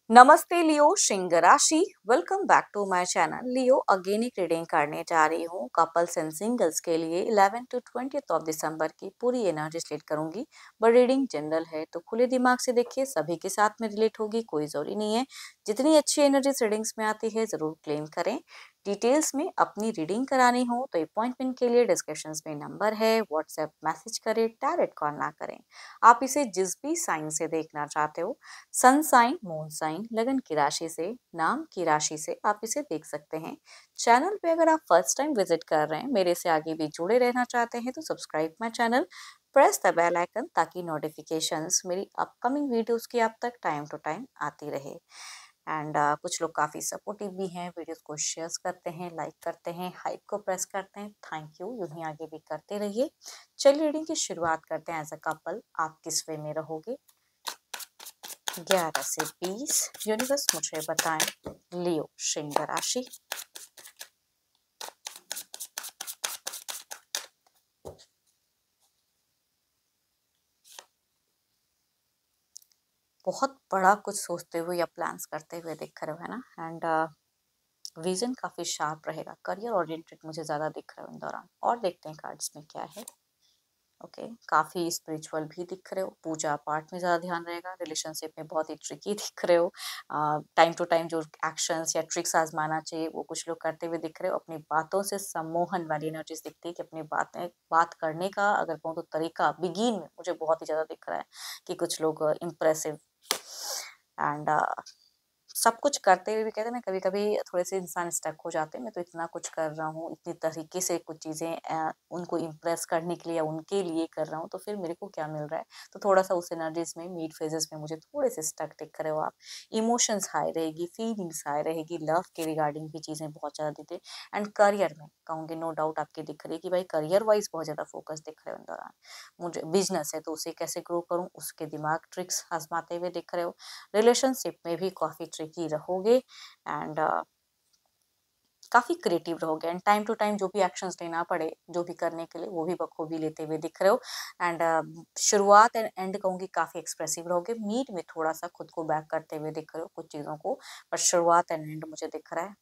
नमस्ते लियो सिंह राशि। Welcome back to my channel Leo. Again एक रीडिंग करने जा रही हूँ कपल्स एंड सिंगल्स के लिए 11 to 20 ऑफ दिसंबर की पूरी एनर्जी रिलेट करूंगी। बट रीडिंग जनरल है तो खुले दिमाग से देखिए, सभी के साथ में रिलेट होगी, कोई जरूरी नहीं है। जितनी अच्छी एनर्जी रीडिंग्स में आती है जरूर क्लेम करें। डिटेल्स में अपनी रीडिंग करानी हो तो अपॉइंटमेंट के लिए डिस्क्रिप्शन में नंबर है, व्हाट्सएप मैसेज करें, डायरेक्ट कॉल ना करें। आप इसे जिस भी साइन से देखना चाहते हो, सन साइन, मून साइन, लगन की राशि से, नाम की राशि से आप इसे देख सकते हैं। चैनल पे अगर आप फर्स्ट टाइम विजिट कर रहे हैं, मेरे से आगे भी जुड़े रहना चाहते हैं तो subscribe my channel, press the bell icon ताकि नोटिफिकेशंस मेरी अपकमिंग वीडियोस की आप तक टाइम टू टाइम आती रहे। एंड कुछ लोग काफ़ी सपोर्टिव भी हैं, वीडियोस को शेयर करते हैं, लाइक करते हैं, हाइप को प्रेस करते हैं। थैंक यू, यूं ही आगे भी करते रहिए। चलिए रीडिंग की शुरुआत करते हैं। एज अ कपल आप किस वे में रहोगे? 11 से 20 यूनिवर्स मुझे बताएं। लियो सिंह राशि। बहुत बड़ा कुछ सोचते हुए या प्लान्स करते हुए दिख रहे हो, है ना? एंड विजन काफी शार्प रहेगा, करियर ओरिएंटेड मुझे ज्यादा दिख रहा है इन दौरान। और देखते हैं कार्ड्स में क्या है। ओके, काफी स्पिरिचुअल भी दिख रहे हो, पूजा पाठ में ज्यादा ध्यान रहेगा। रिलेशनशिप में बहुत ही ट्रिकी दिख रहे हो। टाइम टू टाइम जो एक्शंस या ट्रिक्स आजमाना चाहिए वो कुछ लोग करते हुए दिख रहे हो। अपनी बातों से सम्मोहन वाली एनर्जीज दिखती है कि अपनी बात करने का अगर कहूँ तो तरीका बिगिन में मुझे बहुत ही ज्यादा दिख रहा है कि कुछ लोग इम्प्रेसिव एंड सब कुछ करते हुए भी कहते हैं ना, कभी कभी थोड़े से इंसान स्टक हो जाते हैं। मैं तो इतना कुछ कर रहा हूँ, इतनी तरीके से कुछ चीजें उनको इम्प्रेस करने के लिए या उनके लिए कर रहा हूँ, तो फिर मेरे को क्या मिल रहा है? तो थोड़ा सा उस एनर्जीज में, मिड फेजेस में मुझे थोड़े से स्टक दिख रहे हो आप। इमोशंस हाई रहेगी, फीलिंग्स हाई रहेगी, लव के रिगार्डिंग भी चीजें बहुत ज्यादा दिखते। एंड करियर में कहूँगी नो डाउट आपकी दिख रही है कि भाई करियर वाइज बहुत ज्यादा फोकस दिख रहे हो इन दौरान। मुझे बिजनेस है तो उसे कैसे ग्रो करूँ उसके दिमाग ट्रिक्स आजमाते हुए दिख रहे हो। रिलेशनशिप में भी काफी ट्रिकी रहोगे एंड काफी क्रिएटिव रहोगे। एंड टाइम टू टाइम जो भी एक्शंस लेना पड़े, जो भी करने के लिए, वो भी बखूबी लेते हुए दिख रहे हो। एंड शुरुआत एंड एंड कहूंगी काफी एक्सप्रेसिव रहोगे। मीट में थोड़ा सा खुद को बैक करते हुए दिख रहे हो कुछ चीजों को, पर शुरुआत एंड एंड मुझे दिख रहा है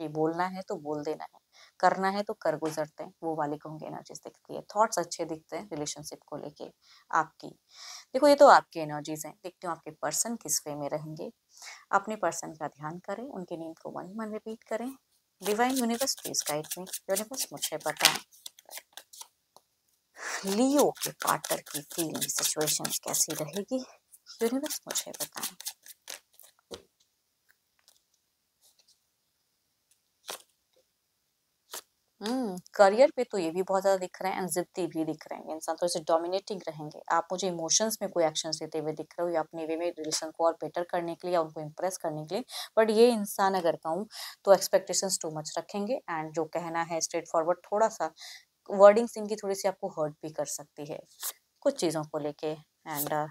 कि बोलना है तो बोल देना है, करना है तो कर गुजरते हैं, वो वाली कहूंगी एनर्जीज दिखती है। थॉट्स अच्छे दिखते हैं रिलेशनशिप को लेके आपकी। देखो ये तो आपकी एनर्जीज हैं, देखती हूँ आपके पर्सन किस वे में रहेंगे। अपने पर्सन का ध्यान करें, उनके नेम को वन मन रिपीट करें। Divine universe please guide me. Universe मुझे बताएं लियो के पार्टनर की फीलिंग सिचुएशंस कैसी रहेगी। यूनिवर्स मुझे बताएं। करियर पे तो ये भी बहुत ज्यादा दिख रहे हैं एंड जिद्दी भी दिख रहे हैं। इंसान थोड़े से डोमिनेटिंग रहेंगे। आप मुझे इमोशंस में कोई एक्शन लेते हुए दिख रहे हो या अपने वे में रिलेशन को और बेटर करने के लिए या उनको इम्प्रेस करने के लिए। बट ये इंसान अगर कहूँ तो एक्सपेक्टेशंस टू मच रखेंगे एंड जो कहना है स्ट्रेट फॉरवर्ड, थोड़ा सा वर्डिंग्स इनकी थोड़ी सी आपको हर्ट भी कर सकती है कुछ चीज़ों को लेके। एंड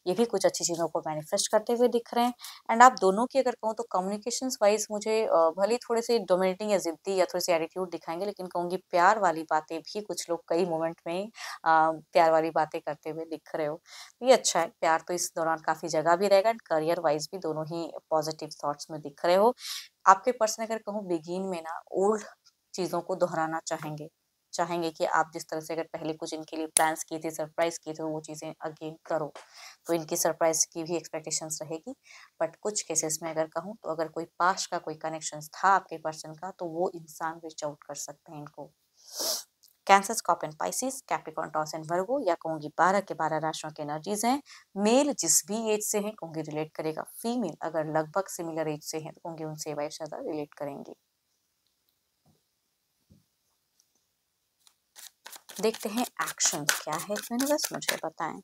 ये भी कुछ अच्छी चीज़ों को मैनिफेस्ट करते हुए दिख रहे हैं। एंड आप दोनों की अगर कहूँ तो कम्युनिकेशंस वाइज मुझे भले ही थोड़े से डोमिनेटिंग या जिद्दी या थोड़ी सी एटीट्यूड दिखाएंगे, लेकिन कहूँगी प्यार वाली बातें भी कुछ लोग कई मोमेंट में प्यार वाली बातें करते हुए दिख रहे हो। तो ये अच्छा है, प्यार तो इस दौरान काफ़ी जगह भी रहेगा एंड करियर वाइज भी दोनों ही पॉजिटिव थॉट्स में दिख रहे हो। आपके पर्सन अगर कहूँ बिगिन में ना ओल्ड चीज़ों को दोहराना चाहेंगे, चाहेंगे कि आप जिस तरह से अगर पहले कुछ इनके लिए प्लान्स किए थे, सरप्राइज किए थे, वो चीज़ें अगेन करो। तो इनकी सरप्राइज की भी एक्सपेक्टेशंस रहेगी। बट कुछ केसेस में अगर कहूँ तो अगर कोई पास्ट का कोई कनेक्शन था आपके पर्सन का तो वो इंसान रीच आउट कर सकते हैं इनको। Cancer, scorpion, Pisces, Capricorn, taurus and वर्गो या कहूंगी 12 के 12 राशियों के एनर्जीज हैं। मेल जिस भी एज से हैं कहूंगी रिलेट करेगा। फीमेल अगर लगभग सिमिलर एज से हैं तो कहूंगी उनसे वाइफ ज्यादा रिलेट करेंगे। देखते हैं एक्शन क्या है। यूनिवर्स मुझे बताएं।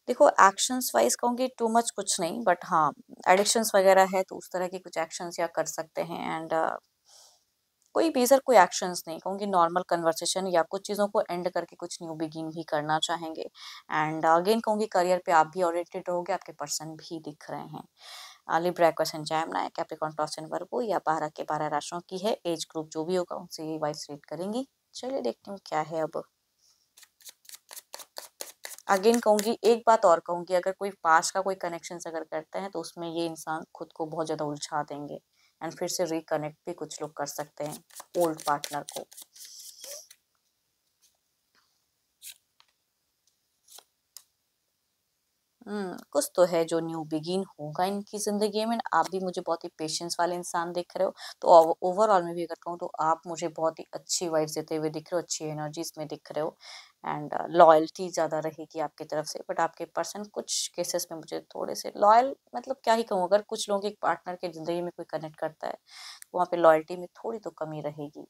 देखो एक्शंस वाइज कहूँगी टू मच कुछ नहीं, बट हाँ एडिक्शंस वगैरह है तो उस तरह की कुछ एक्शंस या कर सकते हैं। एंड कोई मेजर कोई एक्शंस नहीं कहूँगी, नॉर्मल कन्वर्सेशन या कुछ चीज़ों को एंड करके कुछ न्यू बिगिन भी करना चाहेंगे। एंड अगेन कहूँगी करियर पे आप भी ओरिएंटेड रहोगे, आपके पर्सन भी दिख रहे हैं। Libra question Jaimini Capricorn taurus and वर्गो या 12 के 12 राशियों की है, एज ग्रुप जो भी होगा उनसे ये वाइज रीड करेंगी। चलिए देखती हूँ क्या है अब। अगेन कहूँगी, एक बात और कहूँगी, अगर कोई पास्ट का कोई कनेक्शन अगर करते हैं तो उसमें ये इंसान खुद को बहुत ज़्यादा उलझा देंगे एंड फिर से रिकनेक्ट भी कुछ लोग कर सकते हैं ओल्ड पार्टनर को। कुछ तो है जो न्यू बिगिन होगा इनकी ज़िंदगी में। आप भी मुझे बहुत ही पेशेंस वाले इंसान दिख रहे हो, तो ओवरऑल में भी अगर कहूँ तो आप मुझे बहुत ही अच्छी वाइब्स देते हुए दिख रहे हो, अच्छी एनर्जीज में दिख रहे हो एंड लॉयल्टी ज़्यादा रहेगी आपकी तरफ से। बट आपके पर्सन कुछ केसेस में मुझे थोड़े से लॉयल, मतलब क्या ही कहूँ, अगर कुछ लोगों के पार्टनर के ज़िंदगी में कोई कनेक्ट करता है तो वहाँ पे लॉयल्टी में थोड़ी तो कमी रहेगी,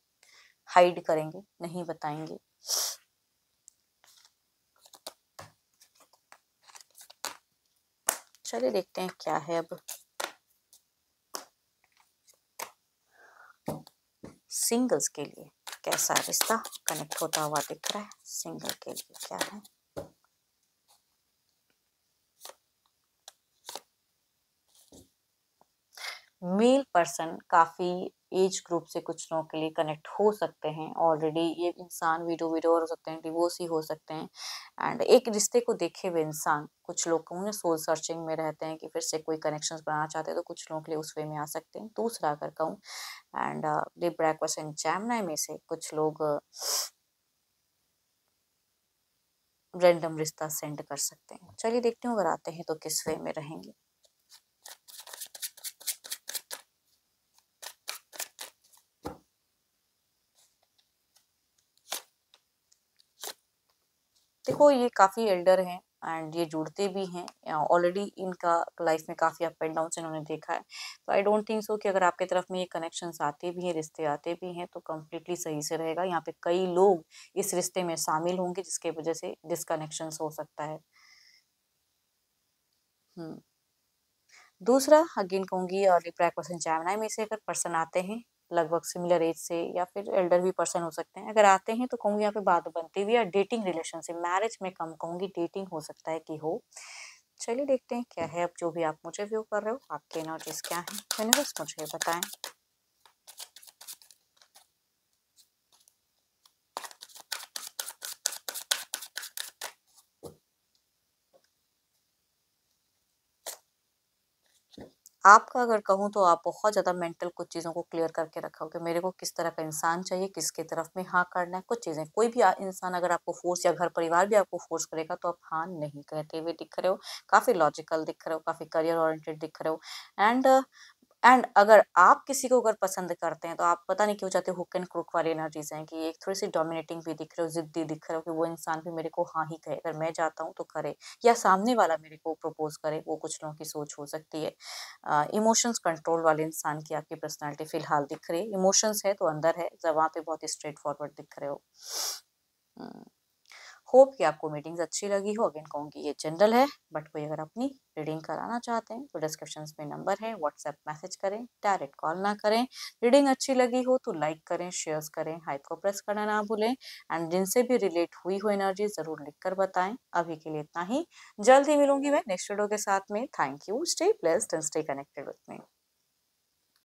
हाइड करेंगे, नहीं बताएंगे। चलिए देखते हैं क्या है अब। सिंगल्स के लिए कैसा रिश्ता कनेक्ट होता हुआ दिख रहा है, सिंगल के लिए क्या है। मेल पर्सन काफ़ी एज ग्रुप से कुछ लोगों के लिए कनेक्ट हो सकते हैं ऑलरेडी। ये इंसान विडोवर हो सकते हैं, डिवोर्सी हो सकते हैं एंड एक रिश्ते को देखे हुए इंसान, कुछ लोग कहूँ सोल सर्चिंग में रहते हैं कि फिर से कोई कनेक्शंस बनाना चाहते हैं, तो कुछ लोगों के लिए उस वे में आ सकते हैं। दूसरा अगर कहूँ एंड लिब्रा क्वेश्चन जैमिनी में से कुछ लोग रैंडम रिश्ता सेंड कर सकते हैं। चलिए देखते हूँ अगर आते हैं तो किस वे में रहेंगे। देखो ये काफ़ी एल्डर हैं एंड ये जुड़ते भी हैं ऑलरेडी, इनका लाइफ में काफ़ी अप एंड डाउन इन्होंने देखा है। तो आई डोंट थिंक सो कि अगर आपके तरफ में ये कनेक्शंस आते भी हैं, रिश्ते आते भी हैं, तो कम्प्लीटली सही से रहेगा। यहाँ पे कई लोग इस रिश्ते में शामिल होंगे जिसके वजह से डिसकनेक्शंस हो सकता है। हम्म दूसरा अगेन कहूँगी लिब्रा क्वेश्चन जैमिनी में से अगर पर्सन आते हैं लगभग सिमिलर एज से या फिर एल्डर भी पर्सन हो सकते हैं, अगर आते हैं तो कहूँगी यहाँ पे बात बनती हुई या डेटिंग रिलेशनशिप, मैरिज में कम कहूँगी, डेटिंग हो सकता है कि हो। चलिए देखते हैं क्या है अब। जो भी आप मुझे व्यू कर रहे हो, आपके एनर्जीज क्या है यूनिवर्स मुझे बताएं। आपका अगर कहूँ तो आप बहुत ज़्यादा मेंटल कुछ चीज़ों को क्लियर करके रखा हो कि मेरे को किस तरह का इंसान चाहिए, किसके तरफ में हाँ करना है। कुछ चीज़ें कोई भी इंसान अगर आपको फोर्स या घर परिवार भी आपको फोर्स करेगा तो आप हाँ नहीं कहते हुए दिख रहे हो, काफ़ी लॉजिकल दिख रहे हो, काफ़ी करियर ओरिएंटेड दिख रहे हो एंड अगर आप किसी को अगर पसंद करते हैं तो आप पता नहीं क्यों चाहते हो, हुक एंड क्रुक वाली एनर्जीज हैं कि एक थोड़ी सी डोमिनेटिंग भी दिख रहे हो, जिद्दी दिख रहे हो कि वो इंसान भी मेरे को हाँ ही कहे, अगर मैं चाहता हूँ तो करे, या सामने वाला मेरे को प्रपोज करे, वो कुछ लोगों की सोच हो सकती है। इमोशंस कंट्रोल वाले इंसान की आपकी पर्सनालिटी फिलहाल दिख रही है, इमोशंस है तो अंदर है, जब वहाँ पे बहुत स्ट्रेट फॉरवर्ड दिख रहे हो। होप कि आपको मीटिंग्स अच्छी लगी हो। अगेन कहूँगी ये जनरल है, बट कोई अगर अपनी रीडिंग कराना चाहते हैं तो डिस्क्रिप्शन में नंबर है, व्हाट्सएप मैसेज करें, डायरेक्ट कॉल ना करें। रीडिंग अच्छी लगी हो तो लाइक करें, शेयर्स करें, हाइप को प्रेस करना ना भूलें एंड जिनसे भी रिलेट हुई हो एनर्जी ज़रूर लिख कर बताएं। अभी के लिए इतना ही, जल्द ही मिलूंगी मैं नेक्स्ट वीडियो के साथ में। Thank you, stay blessed and stay connected with me.